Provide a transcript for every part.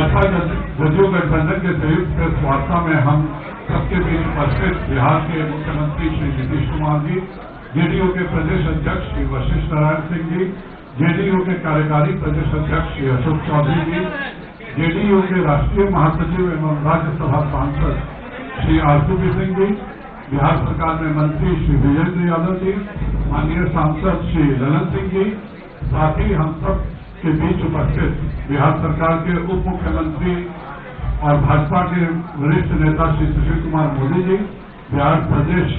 भाजपा जदयू गठबंधन के संयुक्त प्रेस वार्ता में हम सबके बीच उपस्थित बिहार के मुख्यमंत्री श्री नीतीश कुमार जी, जेडीयू के प्रदेश अध्यक्ष श्री वशिष्ठ नारायण सिंह जी, जेडीयू के कार्यकारी प्रदेश अध्यक्ष श्री अशोक चौधरी जी, जेडीयू के राष्ट्रीय महासचिव एवं राज्यसभा सांसद श्री आरसीपी सिंह जी, बिहार सरकार में मंत्री श्री विजेंद्र यादव जी, माननीय सांसद श्री ललन सिंह जी, साथ ही हम सब के बीच उपस्थित बिहार सरकार के उप मुख्यमंत्री और भाजपा के वरिष्ठ नेता श्री सुशील कुमार मोदी जी, बिहार प्रदेश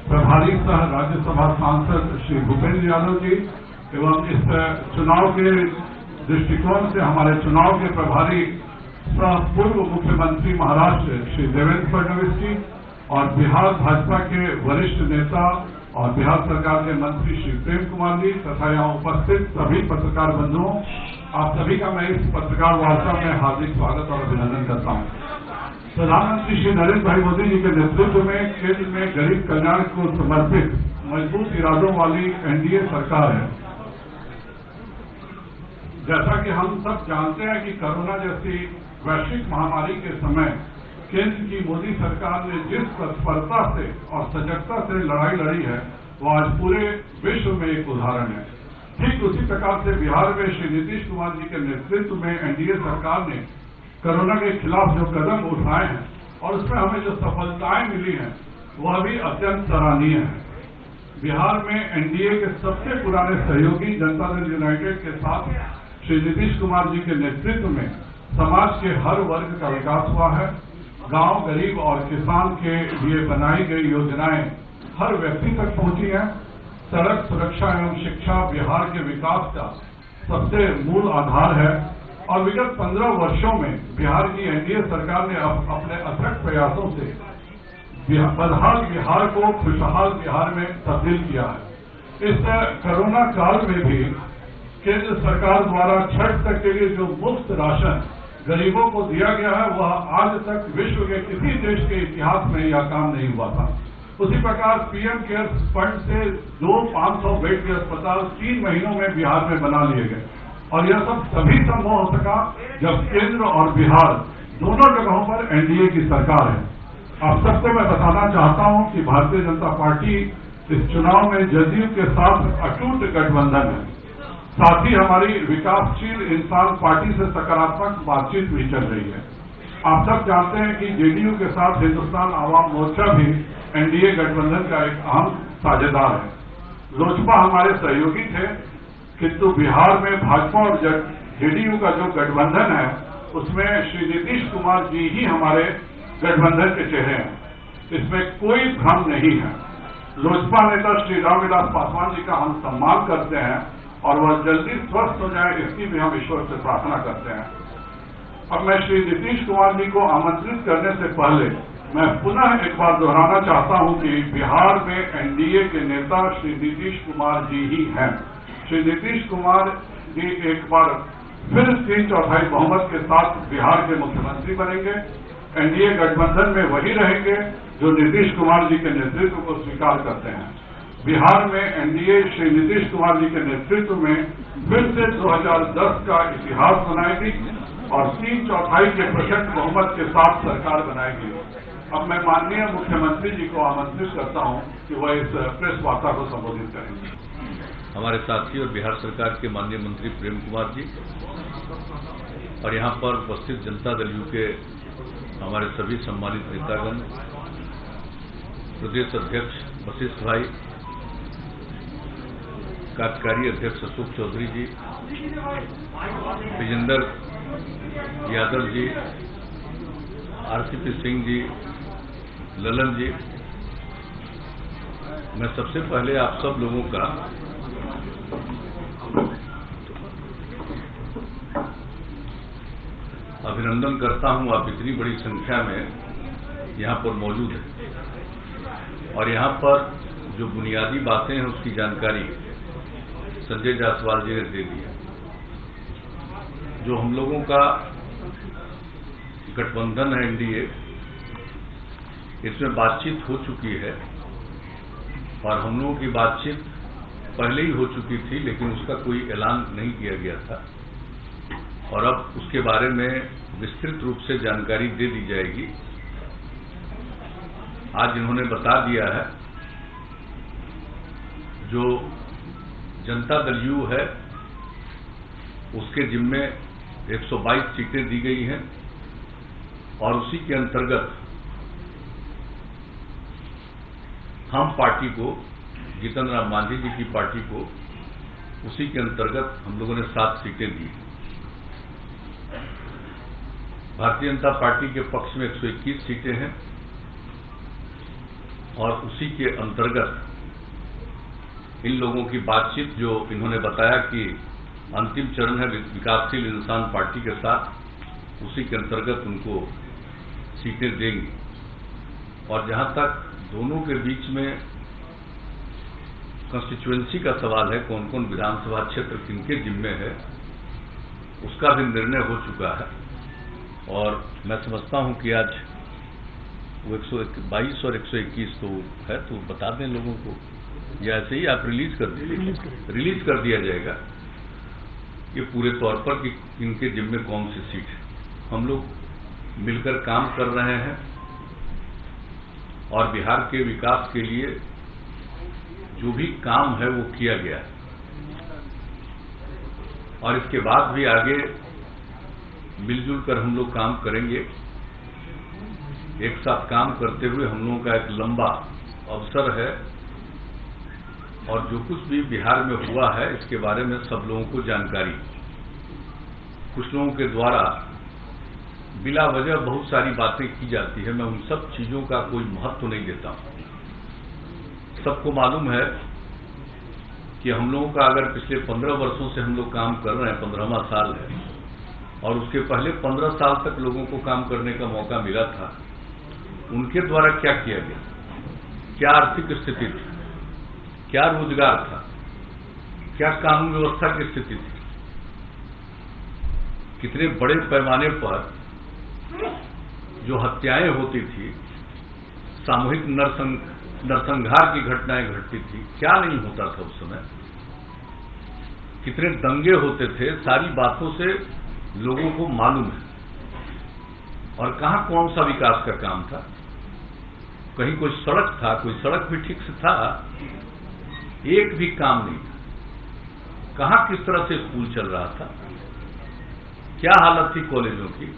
प्रभारी सह राज्यसभा सांसद श्री भूपेंद्र यादव जी एवं इस चुनाव के दृष्टिकोण से हमारे चुनाव के प्रभारी सह पूर्व मुख्यमंत्री महाराष्ट्र श्री देवेंद्र फडणवीस जी और बिहार भाजपा के वरिष्ठ नेता और बिहार सरकार के मंत्री श्री प्रेम कुमार जी तथा यहाँ उपस्थित सभी पत्रकार बंधुओं, आप सभी का मैं इस पत्रकार वार्ता में हार्दिक स्वागत और अभिनंदन करता हूँ। प्रधानमंत्री श्री नरेंद्र भाई मोदी जी के नेतृत्व में केंद्र में गरीब कल्याण को समर्पित मजबूत इरादों वाली एनडीए सरकार है। जैसा कि हम सब जानते हैं कि कोरोना जैसी वैश्विक महामारी के समय केंद्र की मोदी सरकार ने जिस तत्परता से और सजगता से लड़ाई लड़ी है, वो आज पूरे विश्व में एक उदाहरण है। ठीक उसी प्रकार से बिहार में श्री नीतीश कुमार जी के नेतृत्व में एनडीए सरकार ने कोरोना के खिलाफ जो कदम उठाए हैं और उसमें हमें जो सफलताएं मिली हैं, वह भी अत्यंत सराहनीय है। बिहार में एनडीए के सबसे पुराने सहयोगी जनता दल यूनाइटेड के साथ श्री नीतीश कुमार जी के नेतृत्व में समाज के हर वर्ग का विकास हुआ है। गांव, गरीब और किसान के लिए बनाई गई योजनाएं हर व्यक्ति तक पहुंची हैं। सड़क सुरक्षा एवं शिक्षा बिहार के विकास का सबसे मूल आधार है और विगत 15 वर्षों में बिहार की एनडीए सरकार ने अपने अथक प्रयासों से बदहाल बिहार को खुशहाल बिहार में तब्दील किया है। इस कोरोना काल में भी केंद्र सरकार द्वारा छठ तक के लिए जो मुफ्त राशन गरीबों को दिया गया है, वह आज तक विश्व के किसी देश के इतिहास में यह काम नहीं हुआ था। उसी प्रकार पीएम केयर्स फंड से 500 बेड के अस्पताल 3 महीनों में बिहार में बना लिए गए और यह सब तभी संभव हो सका जब केंद्र और बिहार दोनों जगहों पर एनडीए की सरकार है। आप सबको मैं बताना चाहता हूं कि भारतीय जनता पार्टी इस चुनाव में जदयू के साथ अटूट गठबंधन है। साथ ही हमारी विकासशील इंसान पार्टी से सकारात्मक बातचीत भी चल रही है। आप सब जानते हैं कि जेडीयू के साथ हिंदुस्तान आवाम मोर्चा भी एनडीए गठबंधन का एक अहम साझेदार है। लोजपा हमारे सहयोगी थे, किंतु बिहार में भाजपा और जेडीयू का जो गठबंधन है, उसमें श्री नीतीश कुमार जी ही हमारे गठबंधन के चेहरे हैं। इसमें कोई भ्रम नहीं है। लोजपा नेता श्री रामविलास पासवान जी का हम सम्मान करते हैं और वह जल्दी स्वस्थ हो जाए, इसकी भी हम ईश्वर से प्रार्थना करते हैं। अब मैं श्री नीतीश कुमार जी को आमंत्रित करने से पहले मैं पुनः एक बार दोहराना चाहता हूं कि बिहार में एनडीए के नेता श्री नीतीश कुमार जी ही हैं। श्री नीतीश कुमार जी एक बार फिर 3/4 बहुमत के साथ बिहार के मुख्यमंत्री बनेंगे। एनडीए गठबंधन में वही रहेंगे जो नीतीश कुमार जी के नेतृत्व को स्वीकार करते हैं। बिहार में एनडीए श्री नीतीश कुमार जी के नेतृत्व में फिर से 2010 का इतिहास बनाएगी और 3/4 के प्रचंड बहुमत के साथ सरकार बनाएगी। अब मैं माननीय मुख्यमंत्री जी को आमंत्रित करता हूं कि वह इस प्रेस वार्ता को संबोधित करेंगे। हमारे साथी और बिहार सरकार के माननीय मंत्री प्रेम कुमार जी और यहाँ पर उपस्थित जनता दल यू के हमारे सभी सम्मानित नेतागण, प्रदेश अध्यक्ष वशिष्ठ भाई, कार्यकारी अध्यक्ष अशोक चौधरी जी, विजेंद्र यादव जी, आरसीपी सिंह जी, ललन जी, मैं सबसे पहले आप सब लोगों का अभिनंदन करता हूं। आप इतनी बड़ी संख्या में यहां पर मौजूद हैं और यहां पर जो बुनियादी बातें हैं उसकी जानकारी संजय जायसवाल जी ने दे दिया। जो हम लोगों का गठबंधन है एनडीए, इसमें बातचीत हो चुकी है और हम लोगों की बातचीत पहले ही हो चुकी थी, लेकिन उसका कोई ऐलान नहीं किया गया था और अब उसके बारे में विस्तृत रूप से जानकारी दे दी जाएगी। आज इन्होंने बता दिया है, जो जनता दल यू है उसके जिम्मे 122 सीटें दी गई हैं और उसी के अंतर्गत हम पार्टी को, जीतन राम मांझी जी की पार्टी को, उसी के अंतर्गत हम लोगों ने 7 सीटें दी। भारतीय जनता पार्टी के पक्ष में 121 सीटें हैं और उसी के अंतर्गत इन लोगों की बातचीत, जो इन्होंने बताया कि अंतिम चरण है विकासशील इंसान पार्टी के साथ, उसी के अंतर्गत उनको सीटें देंगी। और जहां तक दोनों के बीच में कंस्टिट्यूएंसी का सवाल है, कौन कौन विधानसभा क्षेत्र किनके जिम्मे है, उसका भी निर्णय हो चुका है। और मैं समझता हूं कि आज वो 122 और 121 तो है, तो बता दें लोगों को, या ऐसे ही आप रिलीज कर दिया जाएगा ये पूरे तौर पर कि इनके जिम्मे कौन सी सीट है। हम लोग मिलकर काम कर रहे हैं और बिहार के विकास के लिए जो भी काम है वो किया गया है और इसके बाद भी आगे मिलजुल कर हम लोग काम करेंगे। एक साथ काम करते हुए हम लोगों का एक लंबा अवसर है और जो कुछ भी बिहार में हुआ है इसके बारे में सब लोगों को जानकारी। कुछ लोगों के द्वारा बिला वजह बहुत सारी बातें की जाती है, मैं उन सब चीजों का कोई महत्व नहीं देता हूं। सबको मालूम है कि हम लोगों का अगर पिछले 15 वर्षों से हम लोग काम कर रहे हैं, 15वां साल है, और उसके पहले 15 साल तक लोगों को काम करने का मौका मिला था, उनके द्वारा क्या किया गया, क्या आर्थिक स्थिति थी, क्या रोजगार था, क्या कानून व्यवस्था की स्थिति थी, कितने बड़े पैमाने पर जो हत्याएं होती थी, सामूहिक नरसंहार की घटनाएं घटती थी, क्या नहीं होता था उस समय, कितने दंगे होते थे, सारी बातों से लोगों को मालूम है। और कहां कौन सा विकास का काम था, कहीं कोई सड़क था, कोई सड़क भी ठीक से था, एक भी काम नहीं था। कहां किस तरह से स्कूल चल रहा था, क्या हालत थी कॉलेजों की,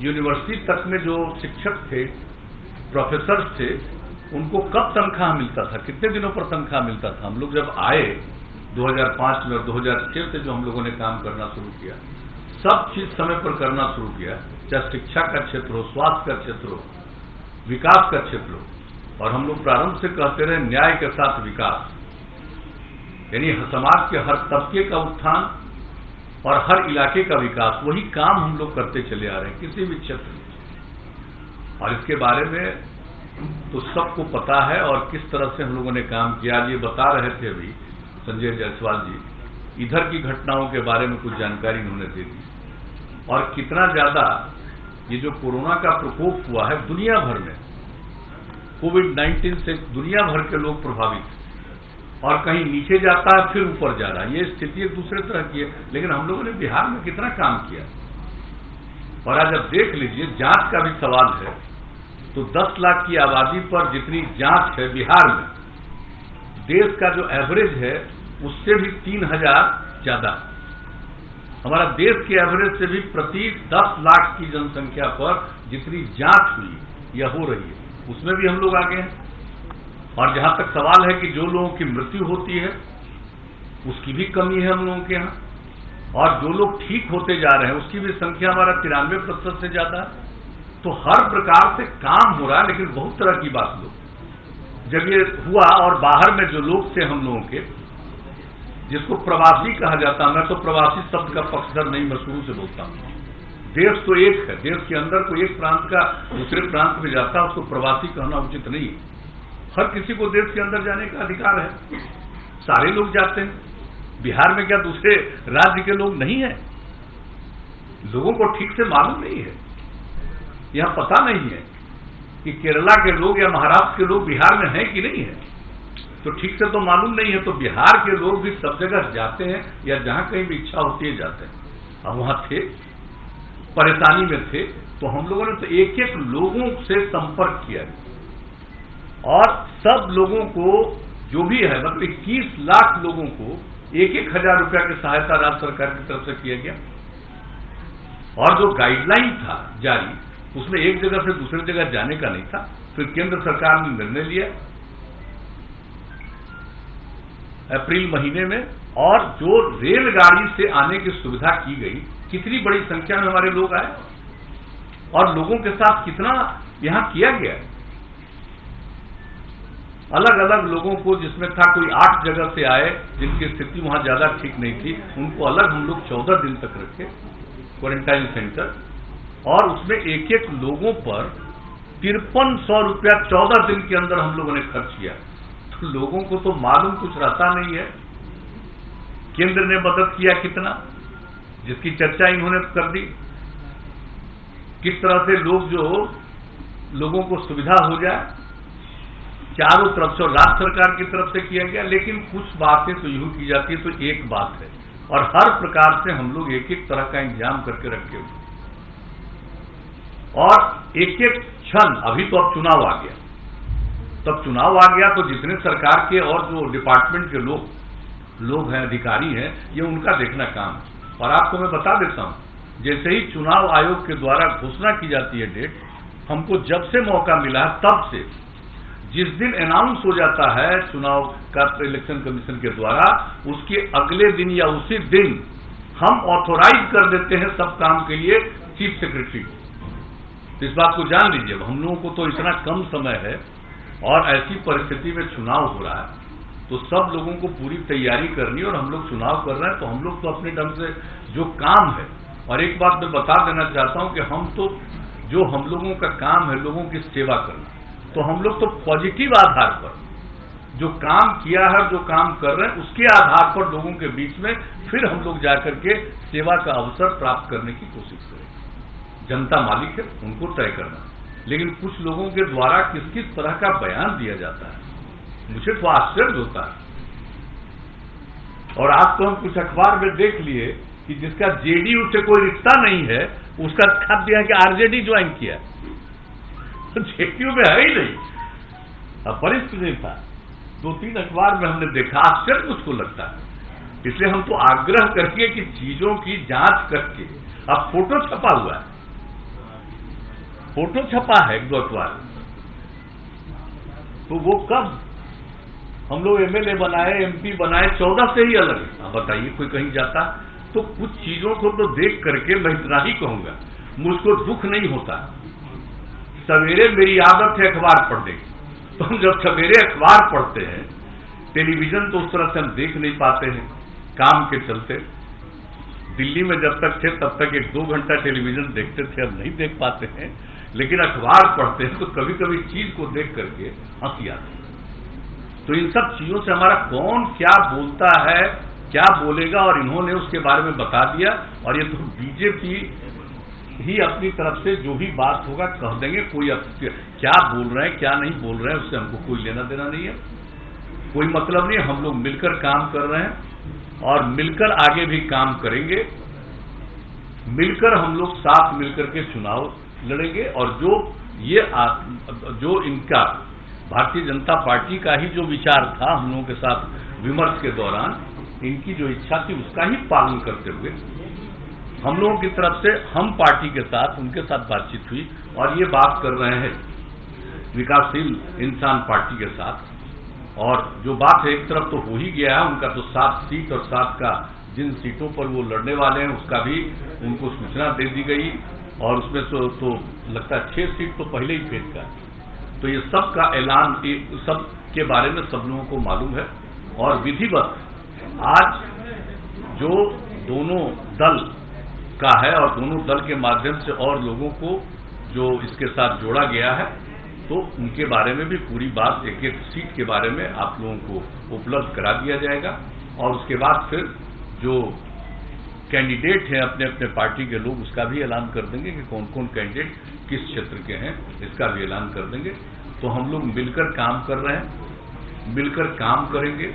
यूनिवर्सिटी तक में जो शिक्षक थे, प्रोफेसर थे, उनको कब तनख्वाह मिलता था, कितने दिनों पर तनख्वाह मिलता था। हम लोग जब आए 2005 में और 2006 से जो हम लोगों ने काम करना शुरू किया, सब चीज समय पर करना शुरू किया, चाहे शिक्षा का क्षेत्र हो, स्वास्थ्य का क्षेत्र हो, विकास का क्षेत्र हो। और हम लोग प्रारंभ से कहते रहे न्याय के साथ विकास, यानी समाज के हर तबके का उत्थान और हर इलाके का विकास, वही काम हम लोग करते चले आ रहे हैं किसी भी क्षेत्र में। और इसके बारे में तो सबको पता है और किस तरह से हम लोगों ने काम किया। ये बता रहे थे अभी संजय जायसवाल जी, इधर की घटनाओं के बारे में कुछ जानकारी उन्होंने दे दी और कितना ज्यादा ये जो कोरोना का प्रकोप हुआ है दुनिया भर में, कोविड-19 से दुनिया भर के लोग प्रभावित हैं और कहीं नीचे जाता है फिर ऊपर जा रहा है। ये स्थिति एक दूसरे तरह की है, लेकिन हम लोगों ने बिहार में कितना काम किया। और आज आप देख लीजिए, जांच का भी सवाल है तो 10 लाख की आबादी पर जितनी जांच है बिहार में, देश का जो एवरेज है उससे भी 3000 ज्यादा। हमारा देश के एवरेज से भी प्रति 10 लाख की जनसंख्या पर जितनी जांच हुई या हो रही है, उसमें भी हम लोग आगे हैं। और जहां तक सवाल है कि जो लोगों की मृत्यु होती है उसकी भी कमी है हम लोगों के यहाँ, और जो लोग ठीक होते जा रहे हैं उसकी भी संख्या हमारा 93% से ज्यादा है। तो हर प्रकार से काम हो रहा है, लेकिन बहुत तरह की बात लोग जब ये हुआ और बाहर में जो लोग थे हम लोगों के, जिसको प्रवासी कहा जाता, मैं तो प्रवासी शब्द का पक्षधर नहीं, मैं शुरू से बोलता हूं। देश तो एक है, देश के अंदर कोई एक प्रांत का दूसरे प्रांत में जाता है उसको प्रवासी कहना उचित नहीं है। हर किसी को देश के अंदर जाने का अधिकार है, सारे लोग जाते हैं। बिहार में क्या दूसरे राज्य के लोग नहीं है? लोगों को ठीक से मालूम नहीं है, यहां पता नहीं है कि केरला के लोग या महाराष्ट्र के लोग बिहार में हैं कि नहीं है, तो ठीक से तो मालूम नहीं है। तो बिहार के लोग भी सब जगह जाते हैं या जहां कहीं भी इच्छा होती है जाते हैं। अब वहां थे परेशानी में थे, तो हम लोगों ने तो एक एक लोगों से संपर्क किया और सब लोगों को जो भी है, मतलब 21 लाख लोगों को 1,000 रुपया की सहायता राज्य सरकार की तरफ से किया गया। और जो गाइडलाइन था जारी, उसमें एक जगह से दूसरी जगह जाने का नहीं था। फिर केंद्र सरकार ने निर्णय लिया अप्रैल महीने में, और जो रेलगाड़ी से आने की सुविधा की गई, कितनी बड़ी संख्या में हमारे लोग आए और लोगों के साथ कितना यहां किया गया। अलग अलग लोगों को, जिसमें था कोई 8 जगह से आए जिनकी स्थिति वहां ज्यादा ठीक नहीं थी, उनको अलग हम लोग 14 दिन तक रखे क्वारंटाइन सेंटर, और उसमें एक एक लोगों पर 5300 रुपया 14 दिन के अंदर हम लोगों ने खर्च किया। तो लोगों को तो मालूम कुछ रहता नहीं है केंद्र ने मदद किया कितना, जिसकी चर्चा इन्होंने कर दी, किस तरह से लोगों को सुविधा हो जाए चारों तरफ से, राज्य सरकार की तरफ से किया गया। लेकिन कुछ बातें तो यूं की जाती है तो एक बात है, और हर प्रकार से हम लोग एक एक तरह का इंतजाम करके रखे हुए, और एक एक क्षण, अभी तो अब चुनाव आ गया, तब चुनाव आ गया तो जितने सरकार के और जो डिपार्टमेंट के लोग हैं, अधिकारी हैं, ये उनका देखना काम है। और आपको मैं बता देता हूं, जैसे ही चुनाव आयोग के द्वारा घोषणा की जाती है डेट, हमको जब से मौका मिला तब से, जिस दिन अनाउंस हो जाता है चुनाव का इलेक्शन कमीशन के द्वारा, उसके अगले दिन या उसी दिन हम ऑथोराइज कर देते हैं सब काम के लिए चीफ सेक्रेटरी को। इस बात को जान लीजिए, हम लोगों को तो इतना कम समय है और ऐसी परिस्थिति में चुनाव हो रहा है, तो सब लोगों को पूरी तैयारी करनी, और हम लोग चुनाव कर रहे हैं तो हम लोग तो अपने ढंग से जो काम है। और एक बात मैं बता देना चाहता हूं कि हम तो, जो हम लोगों का काम है लोगों की सेवा करना, तो हम लोग तो पॉजिटिव आधार पर जो काम किया है, जो काम कर रहे हैं, उसके आधार पर लोगों के बीच में फिर हम लोग जाकर के सेवा का अवसर प्राप्त करने की कोशिश करें। जनता मालिक है, उनको तय करना, लेकिन कुछ लोगों के द्वारा किस किस तरह का बयान दिया जाता है, मुझे तो आश्चर्य होता है। और आज तो हम कुछ अखबार में देख लिए कि जिसका जेडीयू से कोई रिश्ता नहीं है, उसका खत दिया कि आरजेडी ज्वाइन किया, तो जेडीयू में है ही नहीं, अपरिष्ट नहीं था। 2-3 अखबार में हमने देखा, आश्चर्य मुझको लगता है। इसलिए हम तो आग्रह करके कि चीजों की जांच करके, अब फोटो छपा हुआ है, फोटो छपा है 1-2 अखबार, तो वो कब हम लोग एमएलए बनाए, एमपी बनाए, 14 से ही अलग है। अब बताइए कोई कहीं जाता, तो कुछ चीजों को तो देख करके मैं इतना ही कहूंगा, मुझको दुख नहीं होता। सवेरे मेरी आदत है अखबार पढ़ने की, तो हम जब सवेरे अखबार पढ़ते हैं, टेलीविजन तो उस तरह से हम देख नहीं पाते हैं काम के चलते। दिल्ली में जब तक थे तब तक 1-2 घंटा टेलीविजन देखते थे, अब नहीं देख पाते हैं, लेकिन अखबार पढ़ते हैं तो कभी कभी चीज को देख करके हंसी आती है। तो इन सब चीजों से हमारा कौन क्या बोलता है, क्या बोलेगा, और इन्होंने उसके बारे में बता दिया, और ये तो बीजेपी ही अपनी तरफ से जो भी बात होगा कह देंगे। कोई क्या बोल रहे हैं क्या नहीं बोल रहे हैं उससे हमको कोई लेना देना नहीं है, कोई मतलब नहीं। हम लोग मिलकर काम कर रहे हैं और मिलकर आगे भी काम करेंगे, मिलकर हम लोग साथ मिलकर के चुनाव लड़ेंगे। और जो इनका भारतीय जनता पार्टी का ही जो विचार था हम लोगों के साथ विमर्श के दौरान, इनकी जो इच्छा थी उसका ही पालन करते हुए हम लोगों की तरफ से हम पार्टी के साथ, उनके साथ बातचीत हुई, और ये बात कर रहे हैं विकासशील इंसान पार्टी के साथ। और जो बात है एक तरफ तो हो ही गया है, उनका तो 7 सीट और 7 का जिन सीटों पर वो लड़ने वाले हैं उसका भी उनको सूचना दे दी गई, और उसमें तो लगता है 6 सीट तो पहले ही फेंक का। तो ये सब का ऐलान, सब के बारे में सब लोगों को मालूम है। और विधिवत आज जो दोनों दल का है, और दोनों दल के माध्यम से और लोगों को जो इसके साथ जोड़ा गया है, तो उनके बारे में भी पूरी बात, एक एक सीट के बारे में आप लोगों को उपलब्ध करा दिया जाएगा। और उसके बाद फिर जो कैंडिडेट हैं अपने अपने पार्टी के लोग, उसका भी ऐलान कर देंगे कि कौन कौन कैंडिडेट किस क्षेत्र के हैं, इसका भी ऐलान कर देंगे। तो हम लोग मिलकर काम कर रहे हैं, मिलकर काम करेंगे।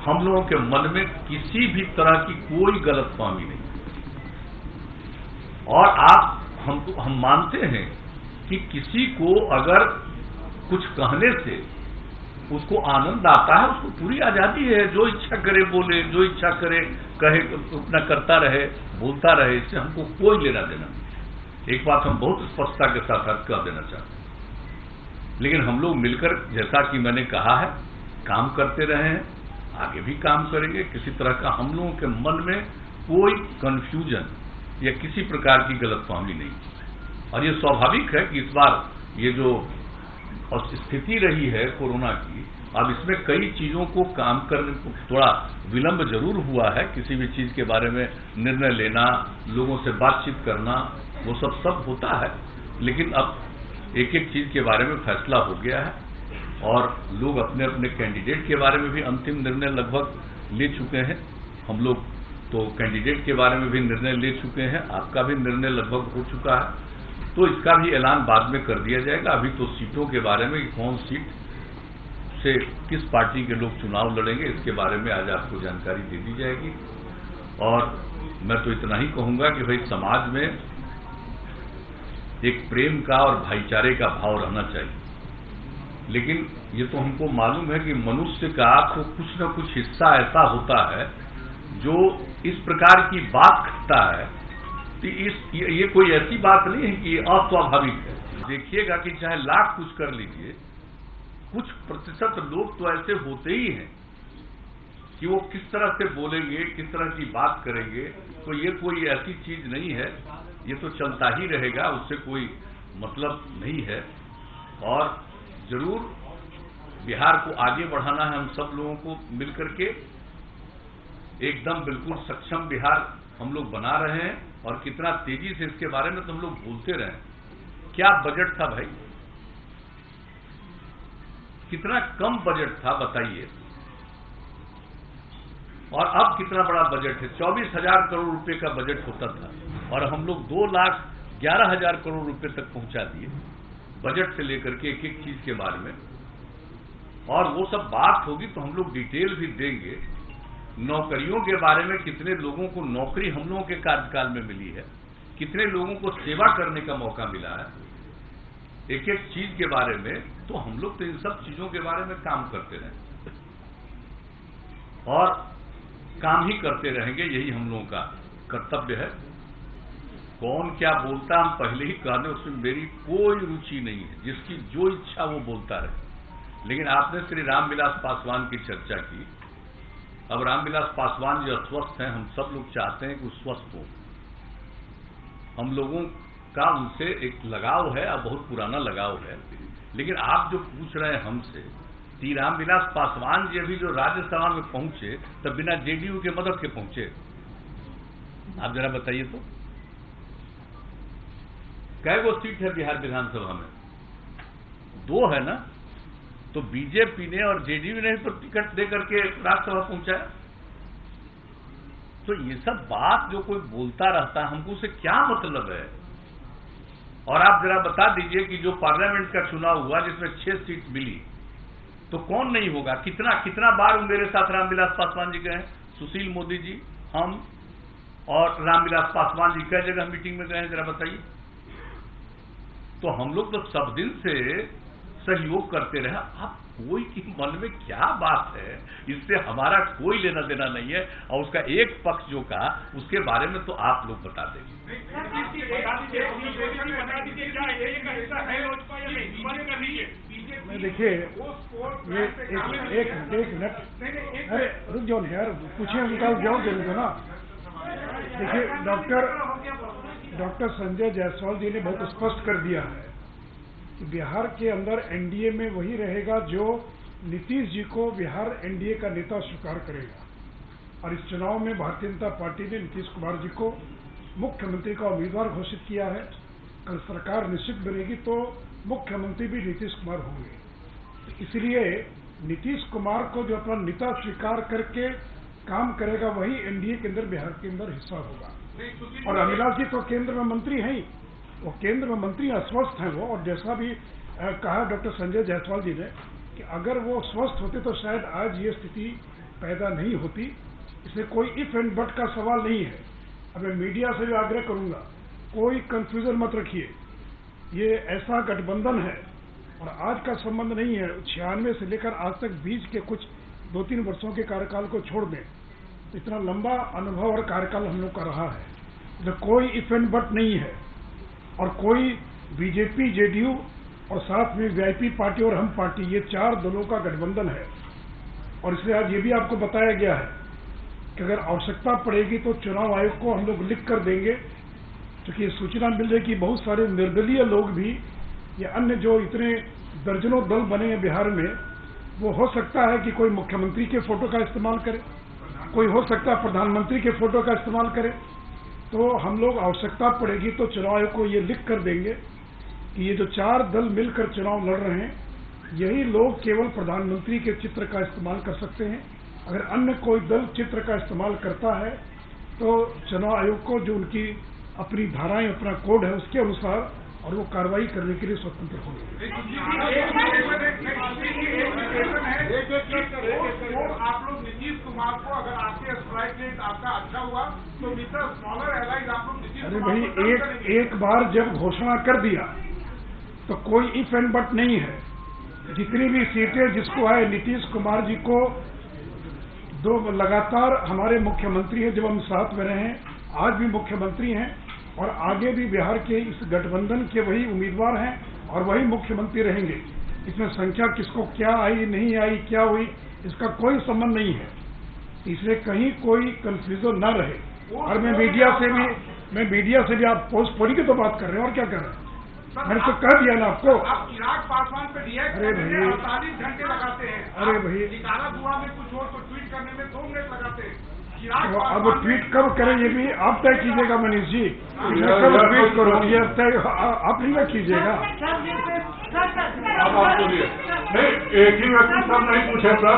हम लोगों के मन में किसी भी तरह की कोई गलतफहमी नहीं, और हम मानते हैं कि किसी को अगर कुछ कहने से उसको आनंद आता है, उसको पूरी आजादी है, जो इच्छा करे बोले, जो इच्छा करे कहे, अपना करता रहे, बोलता रहे, इससे हमको कोई लेना देना नहीं। एक बात हम बहुत स्पष्टता के साथ कह देना चाहते हैं। लेकिन हम लोग मिलकर, जैसा कि मैंने कहा है, काम करते रहे हैं, आगे भी काम करेंगे। किसी तरह का हम लोगों के मन में कोई कंफ्यूजन या किसी प्रकार की गलतफहमी नहीं। और ये स्वाभाविक है कि इस बार ये जो स्थिति रही है कोरोना की, अब इसमें कई चीजों को काम करने को थोड़ा विलंब जरूर हुआ है। किसी भी चीज के बारे में निर्णय लेना, लोगों से बातचीत करना, वो सब होता है। लेकिन अब एक एक चीज के बारे में फैसला हो गया है और लोग अपने अपने कैंडिडेट के बारे में भी अंतिम निर्णय लगभग ले चुके हैं। हम लोग तो कैंडिडेट के बारे में भी निर्णय ले चुके हैं, आपका भी निर्णय लगभग हो चुका है। तो इसका भी ऐलान बाद में कर दिया जाएगा। अभी तो सीटों के बारे में, कौन सीट से किस पार्टी के लोग चुनाव लड़ेंगे, इसके बारे में आज आपको जानकारी दे दी जाएगी। और मैं तो इतना ही कहूंगा कि भाई समाज में एक प्रेम का और भाईचारे का भाव रहना चाहिए। लेकिन ये तो हमको मालूम है कि मनुष्य का तो कुछ न कुछ हिस्सा ऐसा होता है जो इस प्रकार की बात करता है। तो ये कोई ऐसी बात नहीं है कि अस्वाभाविक है। देखिएगा कि चाहे लाख कुछ कर लीजिए, कुछ प्रतिशत लोग तो ऐसे होते ही हैं कि वो किस तरह से बोलेंगे, किस तरह की बात करेंगे। तो ये कोई ऐसी चीज नहीं है, ये तो चलता ही रहेगा, उससे कोई मतलब नहीं है। और जरूर बिहार को आगे बढ़ाना है हम सब लोगों को मिलकर के। एकदम बिल्कुल सक्षम बिहार हम लोग बना रहे हैं और कितना तेजी से, इसके बारे में तो हम लोग बोलते रहे। क्या बजट था भाई, कितना कम बजट था बताइए, और अब कितना बड़ा बजट है। 24,000 करोड़ रुपए का बजट होता था और हम लोग 2,11,000 करोड़ रुपए तक पहुंचा दिए बजट से लेकर के एक एक चीज के बारे में। और वो सब बात होगी तो हम लोग डिटेल भी देंगे। नौकरियों के बारे में, कितने लोगों को नौकरी हम लोगों के कार्यकाल में मिली है, कितने लोगों को सेवा करने का मौका मिला है, एक एक चीज के बारे में। तो हम लोग तो इन सब चीजों के बारे में काम करते रहे और काम ही करते रहेंगे, यही हम लोगों का कर्तव्य है। कौन क्या बोलता हम पहले ही कहने, उसमें मेरी कोई रुचि नहीं है। जिसकी जो इच्छा वो बोलता रहे। लेकिन आपने श्री रामविलास पासवान की चर्चा की। अब रामविलास पासवान जो अस्वस्थ हैं, हम सब लोग चाहते हैं कि वो स्वस्थ हो। हम लोगों का उनसे एक लगाव है और बहुत पुराना लगाव है। लेकिन आप जो पूछ रहे हैं हमसे, श्री रामविलास पासवान जी अभी जो राज्यसभा में पहुंचे तब बिना जेडीयू के मदद के पहुंचे। आप जरा बताइए तो कै गो सीट है बिहार विधानसभा में? 2 है ना। तो बीजेपी ने और जेडीयू ने तो टिकट देकर के राज्यसभा पहुंचाया। तो ये सब बात जो कोई बोलता रहता है, हमको उससे क्या मतलब है? और आप जरा बता दीजिए कि जो पार्लियामेंट का चुनाव हुआ जिसमें 6 सीट मिली, तो कौन नहीं होगा? कितना बार मेरे साथ रामविलास पासवान जी गए हैं, सुशील मोदी जी, हम और रामविलास पासवान जी कई जगह मीटिंग में गए हैं, जरा बताइए। तो हम लोग तो सब दिन से सहयोग करते रहे। अब कोई के मन में क्या बात है, इससे हमारा कोई लेना देना नहीं है। और उसका एक पक्ष जो का, उसके बारे में तो आप लोग बता देंगे। देखिए, ये एक मिनट, अरे रुक जाओ यार, पूछिए, उनका जवाब दे दो ना। देखिए, डॉक्टर संजय जायसवाल जी ने बहुत स्पष्ट कर दिया है कि बिहार के अंदर एनडीए में वही रहेगा जो नीतीश जी को बिहार एनडीए का नेता स्वीकार करेगा। और इस चुनाव में भारतीय जनता पार्टी ने नीतीश कुमार जी को मुख्यमंत्री का उम्मीदवार घोषित किया है। कल सरकार निश्चित बनेगी तो मुख्यमंत्री भी नीतीश कुमार होंगे। तो इसलिए नीतीश कुमार को जो अपना नेता स्वीकार करके काम करेगा, वही एनडीए के अंदर, बिहार के अंदर हिस्सा होगा। और अविनाश जी तो केंद्र में मंत्री हैं ही, वो केंद्र में मंत्री अस्वस्थ हैं वो। और जैसा भी कहा डॉक्टर संजय जायसवाल जी ने कि अगर वो स्वस्थ होते तो शायद आज ये स्थिति पैदा नहीं होती। इसमें कोई इफ एंड बट का सवाल नहीं है। अब मैं मीडिया से भी आग्रह करूंगा कोई कंफ्यूजन मत रखिए, ये ऐसा गठबंधन है और आज का संबंध नहीं है। 96 से लेकर आज तक बीच के कुछ 2-3 वर्षों के कार्यकाल को छोड़ दें, इतना लंबा अनुभव और कार्यकाल हम लोग का रहा है, तो कोई इफ एंड बट नहीं है। और कोई बीजेपी, जेडीयू और साथ में वीआईपी पार्टी और हम पार्टी, ये 4 दलों का गठबंधन है। और इसलिए आज ये भी आपको बताया गया है कि अगर आवश्यकता पड़ेगी तो चुनाव आयोग को हम लोग लिख कर देंगे, क्योंकि ये सूचना मिल रही कि बहुत सारे निर्दलीय लोग भी या अन्य जो इतने दर्जनों दल बने हैं बिहार में, वो हो सकता है कि कोई मुख्यमंत्री के फोटो का इस्तेमाल करे, कोई हो सकता है प्रधानमंत्री के फोटो का इस्तेमाल करे। तो हम लोग आवश्यकता पड़ेगी तो चुनाव आयोग को ये लिख कर देंगे कि ये जो 4 दल मिलकर चुनाव लड़ रहे हैं, यही लोग केवल प्रधानमंत्री के चित्र का इस्तेमाल कर सकते हैं। अगर अन्य कोई दल चित्र का इस्तेमाल करता है तो चुनाव आयोग को जो उनकी अपनी धाराएं, अपना कोड है, उसके अनुसार और वो कार्रवाई करने के लिए स्वतंत्र होंगे। आप लोग नीतीश कुमार को, अगर आपके स्ट्राइक रेट आपका अच्छा हुआ तो मिस्टर स्मॉलर एलाइज आप लोग नीतीश अरे कुमार भाई, एक बार जब घोषणा कर दिया तो कोई इफ एंड बट नहीं है। जितनी भी सीटें जिसको आए, नीतीश कुमार जी को 2 लगातार हमारे मुख्यमंत्री हैं, जब हम साथ में रहे हैं, आज भी मुख्यमंत्री हैं और आगे भी बिहार के इस गठबंधन के वही उम्मीदवार हैं और वही मुख्यमंत्री रहेंगे। इसमें संख्या किसको क्या आई, नहीं आई, क्या हुई, इसका कोई संबंध नहीं है। इसलिए कहीं कोई कंफ्यूजन न रहे। और मैं मीडिया से भी आप पोस्टपोनिंग की तो बात कर रहे हैं, और क्या कर रहे हैं? मैंने तो कह दिया ना आपको। आप चिराग पासवान पे रिएक्ट करने में 48 घंटे लगाते हैं। अरे भाई, निकाला दुआ में कुछ हो तो ट्वीट करने में 2 मिनट लगाते हैं। अब ट्वीट कब करें ये भी आप तय कीजिएगा मनीष जी, कब ट्वीट करो ये तय आप नहीं ना कीजिएगा। अब आप बोलिए। नहीं, एक ही व्यक्ति सब नहीं पूछे सर।